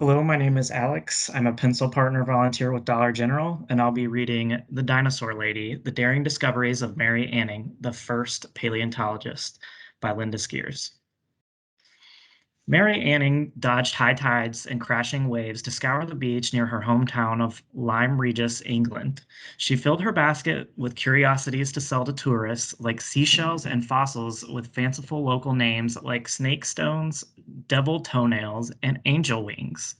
Hello, my name is Alex. I'm a pencil partner volunteer with Dollar General, and I'll be reading The Dinosaur Lady: The Daring Discoveries of Mary Anning, the First Paleontologist by Linda Skeers. Mary Anning dodged high tides and crashing waves to scour the beach near her hometown of Lyme Regis, England. She filled her basket with curiosities to sell to tourists, like seashells and fossils with fanciful local names like snake stones, devil toenails, and angel wings.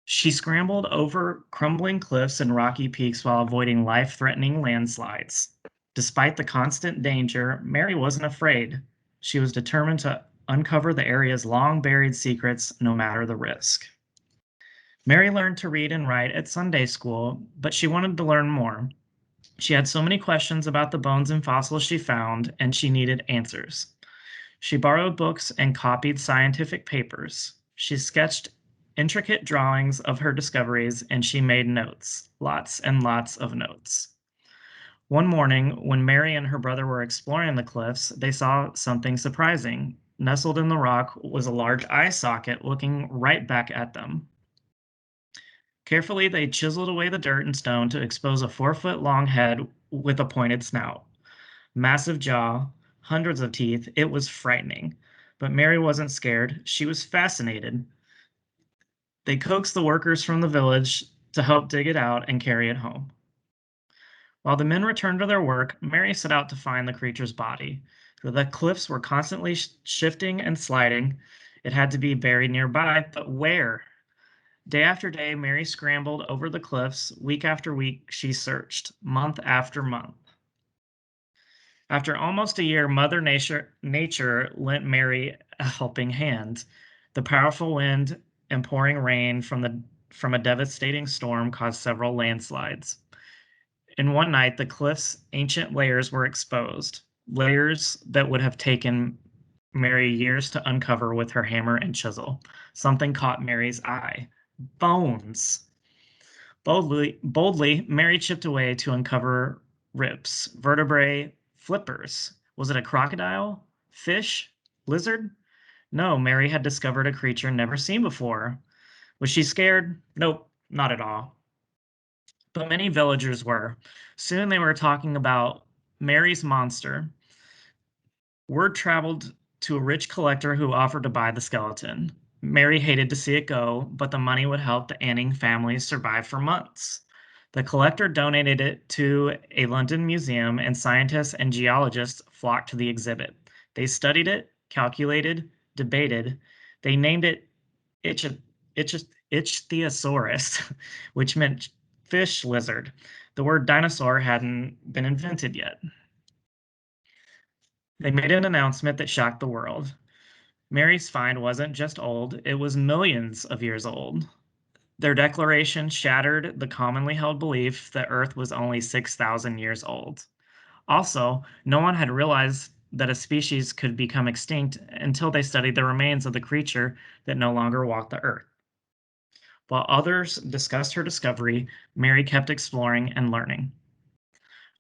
She scrambled over crumbling cliffs and rocky peaks while avoiding life-threatening landslides. Despite the constant danger, Mary wasn't afraid. She was determined to uncover the area's long-buried secrets, no matter the risk. Mary learned to read and write at Sunday school, but she wanted to learn more. She had so many questions about the bones and fossils she found, and she needed answers. She borrowed books and copied scientific papers. She sketched intricate drawings of her discoveries, and she made notes, lots and lots of notes. One morning, when Mary and her brother were exploring the cliffs, they saw something surprising. Nestled in the rock was a large eye socket looking right back at them. Carefully, they chiseled away the dirt and stone to expose a 4-foot-long head with a pointed snout. Massive jaw, hundreds of teeth. It was frightening. But Mary wasn't scared. She was fascinated. They coaxed the workers from the village to help dig it out and carry it home. While the men returned to their work, Mary set out to find the creature's body. The cliffs were constantly shifting and sliding. It had to be buried nearby, but where? Day after day, Mary scrambled over the cliffs. Week after week, she searched, month after month. After almost a year, Mother Nature lent Mary a helping hand. The powerful wind and pouring rain from a devastating storm caused several landslides. In one night, the cliff's ancient layers were exposed, layers that would have taken Mary years to uncover with her hammer and chisel. Something caught Mary's eye. Bones. Boldly, Mary chipped away to uncover ribs, vertebrae, flippers. Was it a crocodile? Fish? Lizard? No, Mary had discovered a creature never seen before. Was she scared? Nope, not at all. But many villagers were. Soon they were talking about Mary's monster. Word traveled to a rich collector who offered to buy the skeleton. Mary hated to see it go, but the money would help the Anning family survive for months. The collector donated it to a London museum, and scientists and geologists flocked to the exhibit. They studied it, calculated, debated. They named it Ichthyosaurus, which meant fish lizard. The word dinosaur hadn't been invented yet. They made an announcement that shocked the world. Mary's find wasn't just old, it was millions of years old. Their declaration shattered the commonly held belief that Earth was only 6,000 years old. Also, no one had realized that a species could become extinct until they studied the remains of the creature that no longer walked the Earth. While others discussed her discovery, Mary kept exploring and learning.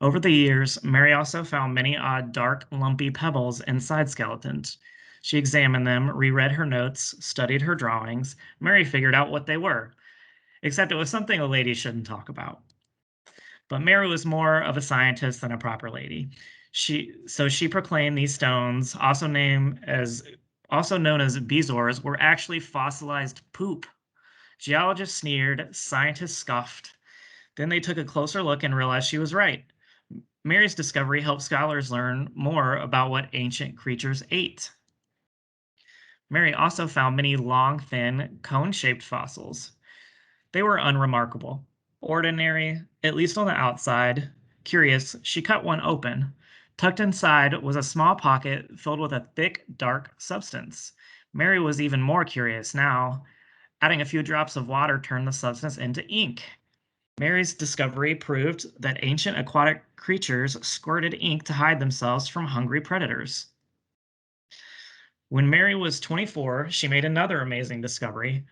Over the years, Mary also found many odd, dark, lumpy pebbles inside skeletons. She examined them, reread her notes, studied her drawings. Mary figured out what they were, except it was something a lady shouldn't talk about. But Mary was more of a scientist than a proper lady. So she proclaimed these stones, also known as bezoars, were actually fossilized poop. Geologists sneered, scientists scoffed. Then they took a closer look and realized she was right. Mary's discovery helped scholars learn more about what ancient creatures ate. Mary also found many long, thin, cone-shaped fossils. They were unremarkable, ordinary, at least on the outside. Curious, she cut one open. Tucked inside was a small pocket filled with a thick, dark substance. Mary was even more curious now. Adding a few drops of water turned the substance into ink. Mary's discovery proved that ancient aquatic creatures squirted ink to hide themselves from hungry predators. When Mary was 24, she made another amazing discovery.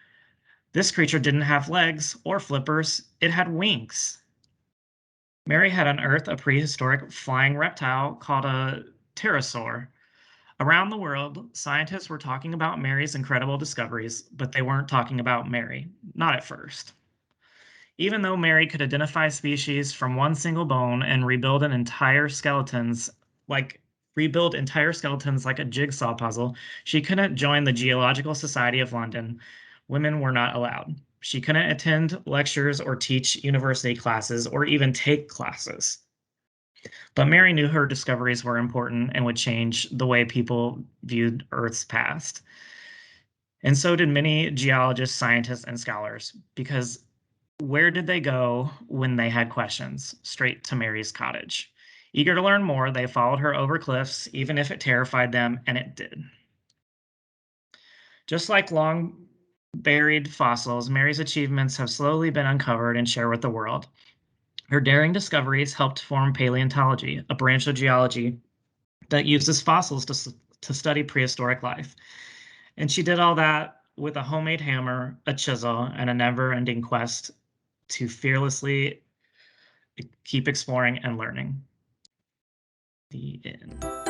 This creature didn't have legs or flippers, it had wings. Mary had unearthed a prehistoric flying reptile called a pterosaur. Around the world, scientists were talking about Mary's incredible discoveries, but they weren't talking about Mary, not at first. Even though Mary could identify species from one single bone and like rebuild entire skeletons like a jigsaw puzzle, she couldn't join the Geological Society of London. Women were not allowed. She couldn't attend lectures or teach university classes or even take classes. But Mary knew her discoveries were important and would change the way people viewed Earth's past. And so did many geologists, scientists, and scholars, because where did they go when they had questions? Straight to Mary's cottage. Eager to learn more, they followed her over cliffs, even if it terrified them, and it did. Just like long buried fossils, Mary's achievements have slowly been uncovered and shared with the world. Her daring discoveries helped form paleontology, a branch of geology that uses fossils to study prehistoric life. And she did all that with a homemade hammer, a chisel, and a never ending quest to fearlessly keep exploring and learning. The end.